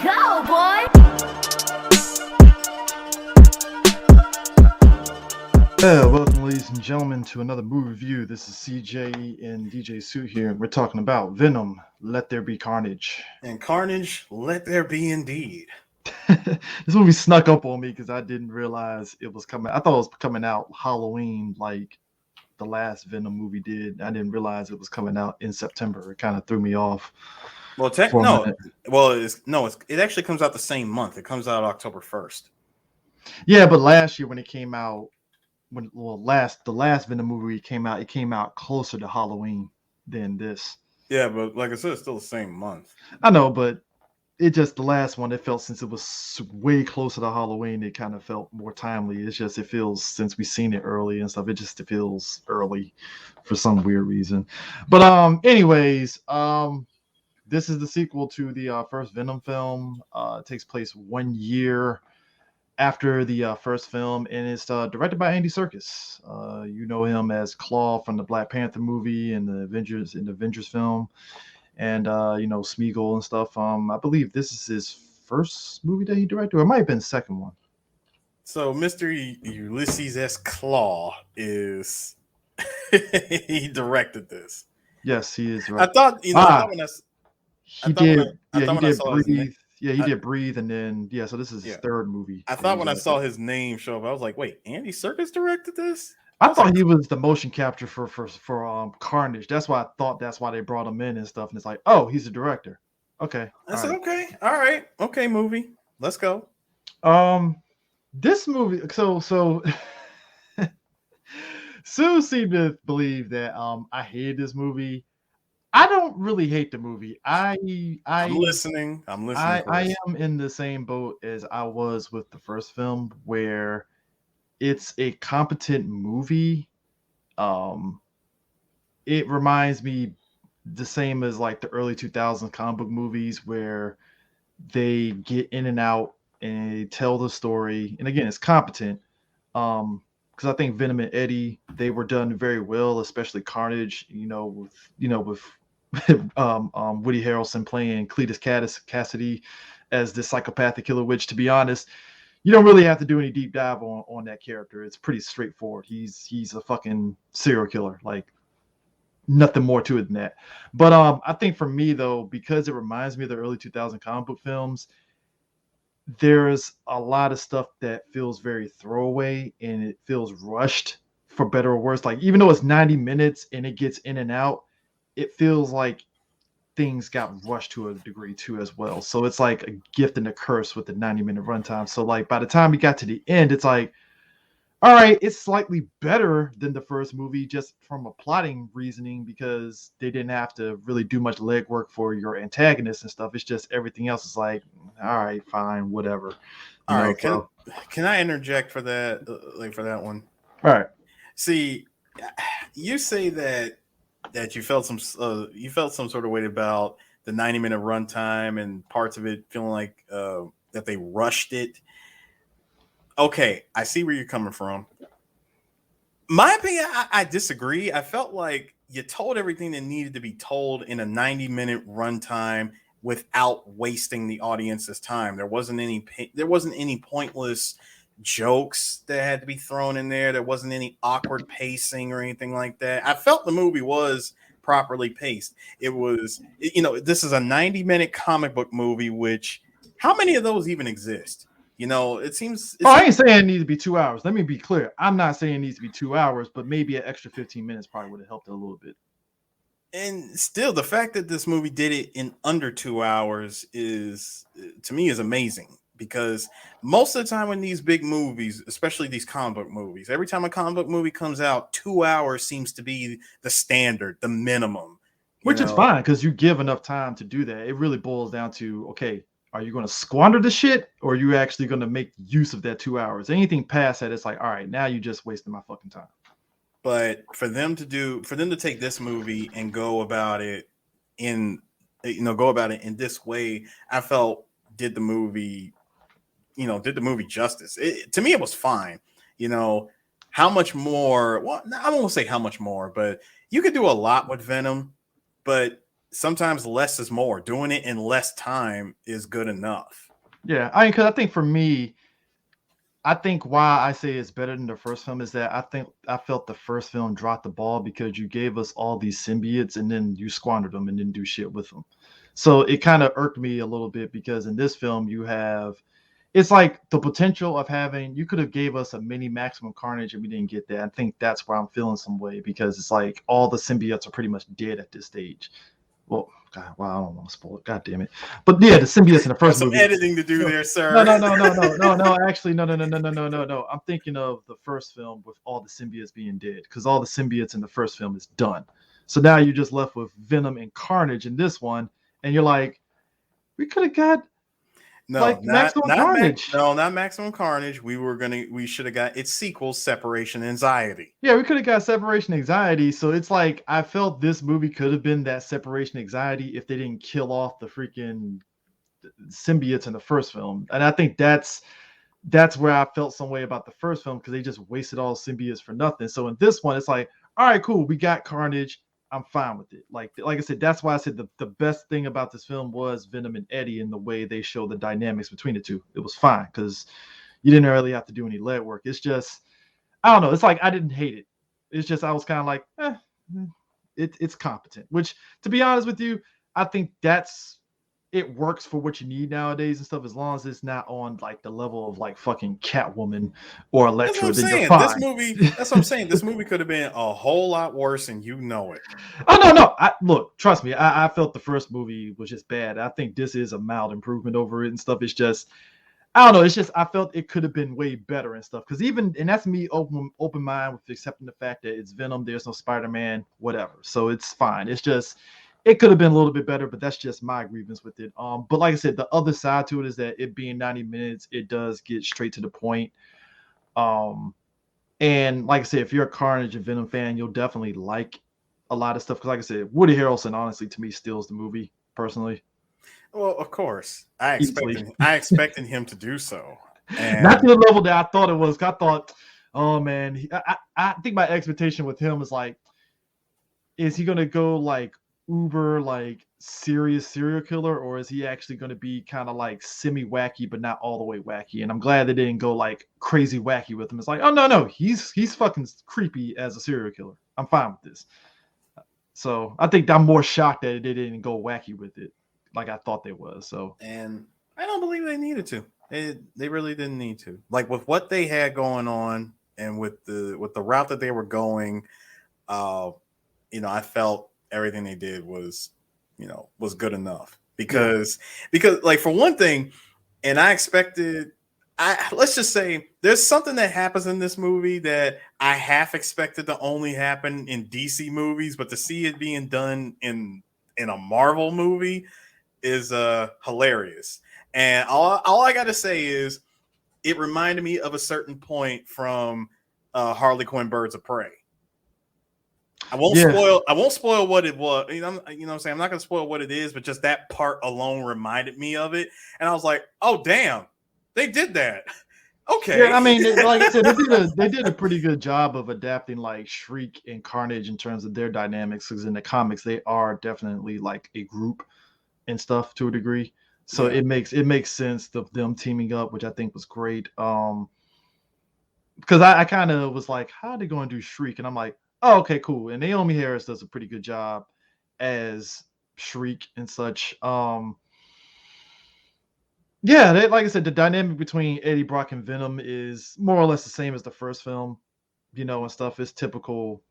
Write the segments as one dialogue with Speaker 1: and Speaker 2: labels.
Speaker 1: Go, boy!
Speaker 2: Welcome, ladies and gentlemen, to another movie review. This is CJ and DJ Suit here, and we're talking about Venom, Let There Be Carnage.
Speaker 3: And Carnage, let there be indeed.
Speaker 2: This movie snuck up on me because I didn't realize it was coming. I thought it was coming out Halloween, like the last Venom movie did. I didn't realize it was coming out in September. It kind of threw me off.
Speaker 3: Well, it actually comes out the same month. It comes out October 1st.
Speaker 2: Yeah, but last year when it came out, the last Venom movie came out, it came out closer to Halloween than this.
Speaker 3: Yeah, but like I said, it's still the same month.
Speaker 2: I know, but it just, the last one, it felt, since it was way closer to Halloween, it kind of felt more timely. It's just, it feels, since we've seen it early and stuff, it feels early for some weird reason. But anyways, this is the sequel to the first Venom film. It takes place 1 year after the first film, and it's directed by Andy Serkis. You know him as Claw from the Black Panther movie and the Avengers film, and Smeagol and stuff. I believe this is his first movie that he directed, or it might have been the second one.
Speaker 3: So Mr. Ulysses S. Claw is he directed this.
Speaker 2: Yes, he is right.
Speaker 3: I thought when I
Speaker 2: he did Breathe. Yeah, he did Breathe, and then so this is his third movie.
Speaker 3: I thought when I saw his name show up, I was like, wait, Andy Serkis directed this?
Speaker 2: I thought he was the motion capture for Carnage. That's why I thought that's why they brought him in and stuff. And it's like, oh, he's a director. Okay.
Speaker 3: I said, okay, all right, okay, movie. Let's go.
Speaker 2: This movie, so Sue seemed to believe that I hated this movie. I don't really hate the movie. I'm listening. I am in the same boat as I was with the first film, where it's a competent movie. It reminds me the same as like the early 2000s comic book movies, where they get in and out and they tell the story. And again, it's competent. Because I think Venom and Eddie, they were done very well, especially Carnage. With Woody Harrelson playing Cletus Cassidy as this psychopathic killer. Which, to be honest, you don't really have to do any deep dive on that character. It's pretty straightforward. He's a fucking serial killer. Like, nothing more to it than that. But I think for me though, because it reminds me of the early 2000 comic book films, there's a lot of stuff that feels very throwaway and it feels rushed, for better or worse. Like, even though it's 90 minutes and it gets in and out, it feels like things got rushed to a degree too as well. So it's like a gift and a curse with the 90-minute runtime. So like by the time we got to the end, it's like, all right, it's slightly better than the first movie just from a plotting reasoning, because they didn't have to really do much legwork for your antagonist and stuff. It's just everything else is like, all right, fine, whatever.
Speaker 3: All right, can I interject for that, for that one?
Speaker 2: All right.
Speaker 3: See, you say that you felt some sort of weight about the 90-minute runtime and parts of it feeling like that they rushed it. Okay, I see where you're coming from. My opinion, I disagree. I felt like you told everything that needed to be told in a 90-minute runtime without wasting the audience's time. There wasn't any pointless jokes that had to be thrown in there. There wasn't any awkward pacing or anything like that. I felt the movie was properly paced. It was, this is a 90-minute comic book movie, which, how many of those even exist? It seems.
Speaker 2: I ain't saying it needs to be 2 hours. Let me be clear. I'm not saying it needs to be 2 hours, but maybe an extra 15 minutes probably would have helped it a little bit.
Speaker 3: And still, the fact that this movie did it in under 2 hours is, to me, is amazing. Because most of the time in these big movies, especially these comic book movies, every time a comic book movie comes out, 2 hours seems to be the standard, the minimum.
Speaker 2: Which is fine, because you give enough time to do that. It really boils down to, okay, are you going to squander the shit, or are you actually going to make use of that 2 hours? Anything past that, it's like, all right, now you just wasting my fucking time.
Speaker 3: But for them to take this movie and go about it in this way, I felt did the movie justice. To me, it was fine. How much more? Well, I won't say how much more, but you could do a lot with Venom. But sometimes less is more. Doing it in less time is good enough.
Speaker 2: Yeah, I mean, because I think for me, I think why I say it's better than the first film is that I think I felt the first film dropped the ball because you gave us all these symbiotes and then you squandered them and didn't do shit with them. So it kind of irked me a little bit because in this film you have it's like the potential of having you could have gave us a mini Maximum Carnage and we didn't get that. I think that's why I'm feeling some way because it's like all the symbiotes are pretty much dead at this stage. Well, God, wow, I don't want to spoil it. God damn it. But yeah, the symbiotes in the
Speaker 3: Got
Speaker 2: first
Speaker 3: some
Speaker 2: movie.
Speaker 3: editing to do
Speaker 2: No,
Speaker 3: there,
Speaker 2: no,
Speaker 3: sir.
Speaker 2: no, no, no, no, no, no. Actually, no, no, no, no, no, no, no, no. I'm thinking of the first film with all the symbiotes being dead because all the symbiotes in the first film is done. So now you're just left with Venom and Carnage in this one, and you're like, we could have got
Speaker 3: No,
Speaker 2: like Maximum Carnage.
Speaker 3: not Maximum Carnage. We should have got its sequel, Separation Anxiety.
Speaker 2: Yeah, we could have got separation anxiety. So it's like I felt this movie could have been that separation anxiety if they didn't kill off the freaking symbiotes in the first film. And I think that's where I felt some way about the first film because they just wasted all symbiotes for nothing. So in this one, it's like, all right, cool, we got Carnage. I'm fine with it. Like I said, that's why I said the best thing about this film was Venom and Eddie and the way they show the dynamics between the two. It was fine because you didn't really have to do any lead work. It's just I don't know. It's like I didn't hate it. It's just I was kind of like, it's competent. Which, to be honest with you, I think it works for what you need nowadays and stuff. As long as it's not on like the level of like fucking Catwoman or
Speaker 3: That's what
Speaker 2: Electro,
Speaker 3: I'm
Speaker 2: then you're
Speaker 3: saying.
Speaker 2: fine.
Speaker 3: That's what I'm saying. This movie could have been a whole lot worse, and you know it.
Speaker 2: Oh no! Look, trust me. I felt the first movie was just bad. I think this is a mild improvement over it and stuff. It's just I don't know. It's just I felt it could have been way better and stuff. Because even and that's me open mind with accepting the fact that it's Venom. There's no Spider-Man, whatever. So it's fine. It's just it could have been a little bit better, but that's just my grievance with it. But like I said, the other side to it is that it being 90 minutes, it does get straight to the point. And like I said, if you're a Carnage and Venom fan, you'll definitely like a lot of stuff. Because like I said, Woody Harrelson honestly to me steals the movie personally.
Speaker 3: Well, of course, I
Speaker 2: Easily.
Speaker 3: expected him to do so, and
Speaker 2: Not to the level that I thought it was. I thought, oh man, I think my expectation with him is like, is he gonna go like uber like serious serial killer, or is he actually gonna be kind of like semi wacky but not all the way wacky? And I'm glad they didn't go like crazy wacky with him. It's like, oh no, he's fucking creepy as a serial killer. I'm fine with this. So I think I'm more shocked that they didn't go wacky with it like I thought they was. So
Speaker 3: and I don't believe they needed to. They really didn't need to. Like with what they had going on and with the route that they were going, I felt everything they did was good enough because like for one thing, and let's just say there's something that happens in this movie that I half expected to only happen in DC movies, but to see it being done in a Marvel movie is hilarious. And all I gotta say is it reminded me of a certain point from Harley Quinn Birds of Prey. I won't spoil what it was. What I'm saying? I'm not gonna spoil what it is, but just that part alone reminded me of it. And I was like, oh damn, they did that. Okay.
Speaker 2: Yeah, I mean, like I said, they did a pretty good job of adapting like Shriek and Carnage in terms of their dynamics. Because in the comics, they are definitely like a group and stuff to a degree. So
Speaker 3: Yeah.
Speaker 2: it makes sense of them teaming up, which I think was great. Because I kind of was like, how are they going to do Shriek? And I'm like, oh, okay, cool. And Naomi Harris does a pretty good job as Shriek and such. Yeah, like I said, the dynamic between Eddie Brock and Venom is more or less the same as the first film, and stuff. It's typical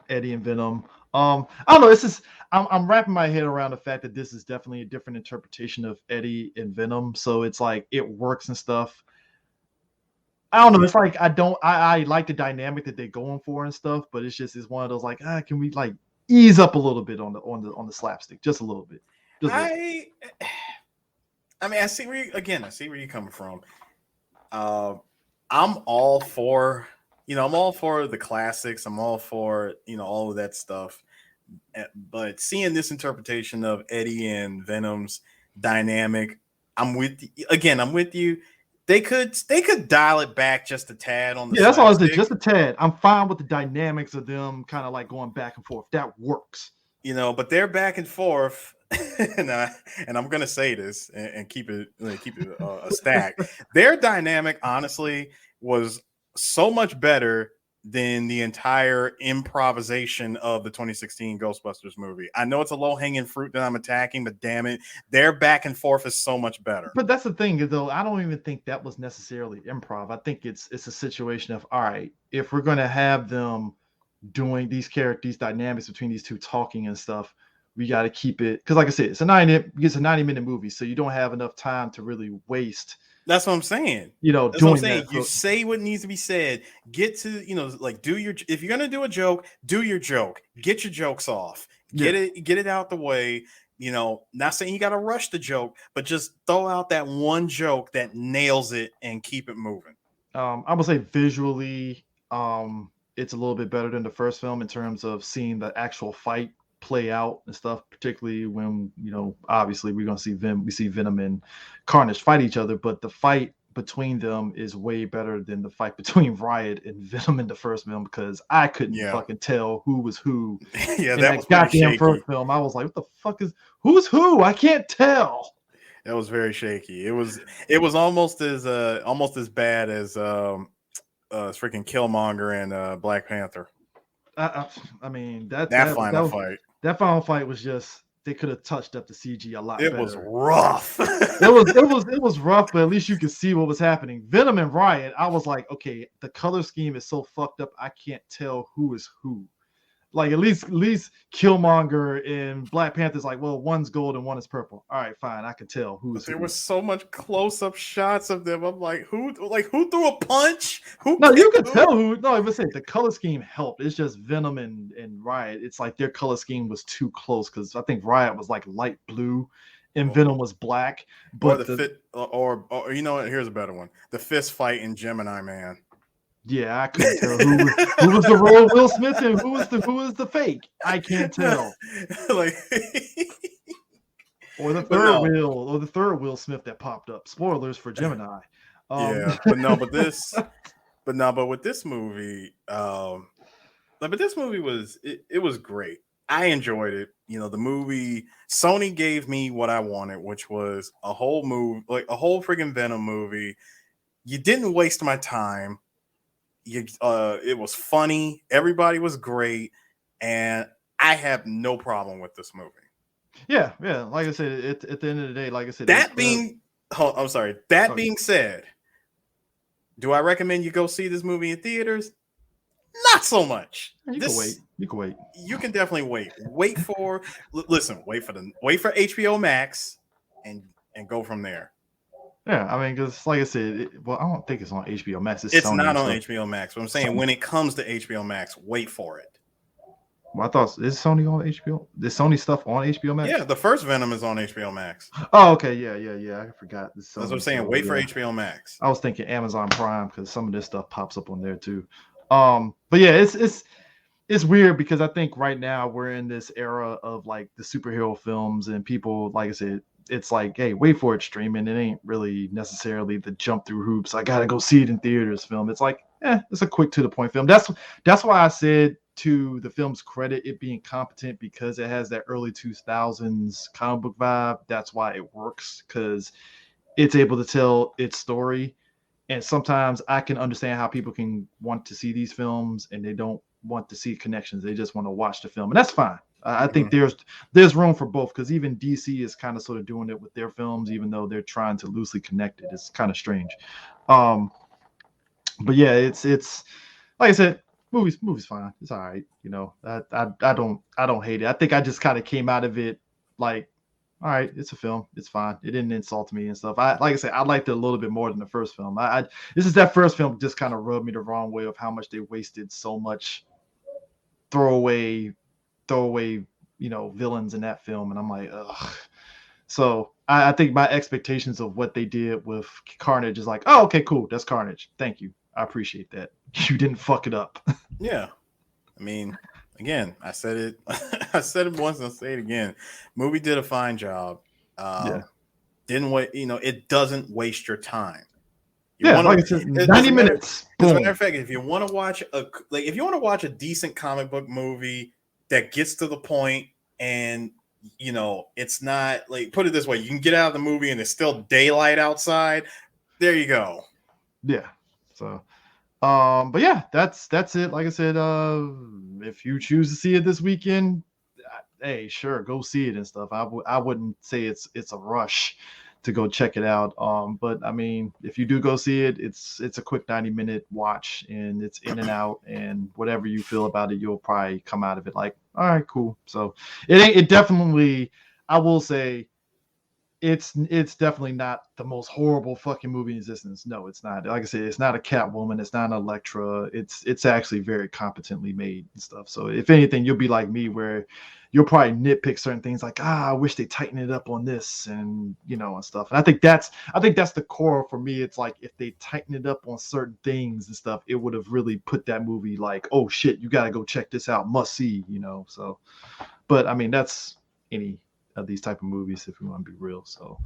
Speaker 2: Eddie and Venom. I don't know. This is I'm wrapping my head around the fact that this is definitely a different interpretation of Eddie and Venom. So it's like it works and stuff. I don't know. It's like I like the dynamic that they're going for and stuff, but it's one of those like can we like ease up a little bit on the slapstick just a little bit.
Speaker 3: I mean, I see where you're coming from. I'm all for the classics. I'm all for all of that stuff. But seeing this interpretation of Eddie and Venom's dynamic, I'm with you. Again, I'm with you. They could dial it back just a tad on the
Speaker 2: that's all I said,
Speaker 3: slapstick.
Speaker 2: just a tad. I'm fine with the dynamics of them kind of like going back and forth. That works.
Speaker 3: but they're back and forth, and I'm gonna say this and keep it a stack. Their dynamic, honestly, was so much better than the entire improvisation of the 2016 Ghostbusters movie. I know it's a low hanging fruit that I'm attacking, but damn it, their back and forth is so much better.
Speaker 2: But that's the thing, though. I don't even think that was necessarily improv. I think it's a situation of, all right, if we're gonna have them doing these dynamics between these two talking and stuff, we got to keep it, because like I said, it's a 90-minute movie, so you don't have enough time to really waste.
Speaker 3: That's what I'm saying.
Speaker 2: That's what I'm saying.
Speaker 3: You say what needs to be said. Get to, if you're gonna do a joke, do your joke. Get your jokes off. Get it out the way. Not saying you got to rush the joke, but just throw out that one joke that nails it and keep it moving.
Speaker 2: I would say visually, it's a little bit better than the first film in terms of seeing the actual fight play out and stuff, particularly when, obviously we're going to see Venom and Carnage fight each other, but the fight between them is way better than the fight between Riot and Venom in the first film, because I couldn't fucking tell who was who.
Speaker 3: Yeah,
Speaker 2: in
Speaker 3: that was
Speaker 2: goddamn first film. I was like, what the fuck who's who? I can't tell.
Speaker 3: That was very shaky. It was almost as bad as freaking Killmonger and Black Panther.
Speaker 2: I mean that final fight was just, they could have touched up the CG a lot better.
Speaker 3: It was rough.
Speaker 2: it was rough, but at least you could see what was happening. Venom and Riot, I was like, okay, the color scheme is so fucked up, I can't tell who is who. Like, at least Killmonger and Black Panther's like, well, one's gold and one is purple. All right, fine, I can tell who's who.
Speaker 3: There was so much close-up shots of them. I'm like, who threw a punch?
Speaker 2: No, you can tell who. No, I would say the color scheme helped. It's just Venom and Riot. It's like their color scheme was too close, because I think Riot was like light blue and Venom was black. But
Speaker 3: or you know what? Here's a better one: the fist fight in Gemini Man.
Speaker 2: Yeah, I couldn't tell who was the real Will Smith and who was the fake. I can't tell. Or the third Will Smith that popped up. Spoilers for Gemini.
Speaker 3: But with this movie, it was great. I enjoyed it. The movie, Sony gave me what I wanted, which was a whole freaking Venom movie. You didn't waste my time. It was funny. Everybody was great, and I have no problem with this movie.
Speaker 2: Yeah. Like I said, at the end of the day, like I said,
Speaker 3: being said, do I recommend you go see this movie in theaters? Not so much.
Speaker 2: You can wait.
Speaker 3: You can definitely wait. Wait for HBO Max and go from there.
Speaker 2: Yeah, I mean, because like I said, I don't think it's on HBO Max.
Speaker 3: It's Sony, not on HBO Max. But I'm saying, when it comes to HBO Max, wait for it.
Speaker 2: Well, I thought, is Sony on HBO? Is Sony stuff on HBO Max?
Speaker 3: Yeah, the first Venom is on HBO Max.
Speaker 2: Oh, okay, yeah. I forgot.
Speaker 3: That's what I'm saying. Wait for HBO Max.
Speaker 2: I was thinking Amazon Prime, because some of this stuff pops up on there too. But yeah, it's weird, because I think right now we're in this era of like the superhero films, and people, like I said, it's like, hey, wait for it streaming. It ain't really necessarily the jump through hoops, I gotta go see it in theaters film. It's like, it's a quick to the point film. That's why I said, to the film's credit, it being competent, because it has that early 2000s comic book vibe. That's why it works, because it's able to tell its story. And sometimes I can understand how people can want to see these films and they don't want to see connections. They just want to watch the film, and that's fine. I think there's room for both, because even DC is kind of sort of doing it with their films, even though they're trying to loosely connect it. It's kind of strange. But yeah, it's like I said, movie's fine. It's all right. I don't hate it. I think I just kind of came out of it like, all right, it's a film. It's fine. It didn't insult me and stuff. Like I said, I liked it a little bit more than the first film. This is that first film just kind of rubbed me the wrong way of how much they wasted so much throwaway, villains in that film. And I'm like, ugh. So I think my expectations of what they did with Carnage is like, oh, okay, cool. That's Carnage. Thank you. I appreciate that. You didn't fuck it up.
Speaker 3: Yeah. I mean, again, I said it. I said it once and I'll say it again. Movie did a fine job. Didn't wait. It doesn't waste your time.
Speaker 2: Like I said, 90 minutes.
Speaker 3: As a matter of fact, if you want to watch a decent comic book movie that gets to the point and you know, it's not like, put it this way, you can get out of the movie and it's still daylight outside. There you go.
Speaker 2: Yeah. So but yeah, that's it. Like I said, if you choose to see it this weekend, hey, sure, go see it and stuff. I wouldn't say it's a rush to go check it out. But I mean, if you do go see it, it's a quick 90-minute watch, and it's in and out, and whatever you feel about it, you'll probably come out of it like, all right, cool. So it definitely, I will say, it's definitely not the most horrible fucking movie in existence. No, it's not. Like I said, it's not a Catwoman, it's not an Elektra. It's actually very competently made and stuff. So if anything, you'll be like me, where you'll probably nitpick certain things like, I wish they tighten it up on this, and and stuff. And I think that's the core for me. It's like, if they tighten it up on certain things and stuff, it would have really put that movie like, oh shit, you gotta go check this out, must see. So, but I mean, that's any of these type of movies, if we want to be real. So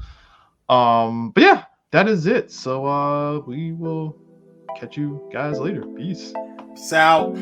Speaker 2: but yeah, that is it. So we will catch you guys later. Peace
Speaker 3: Peace out.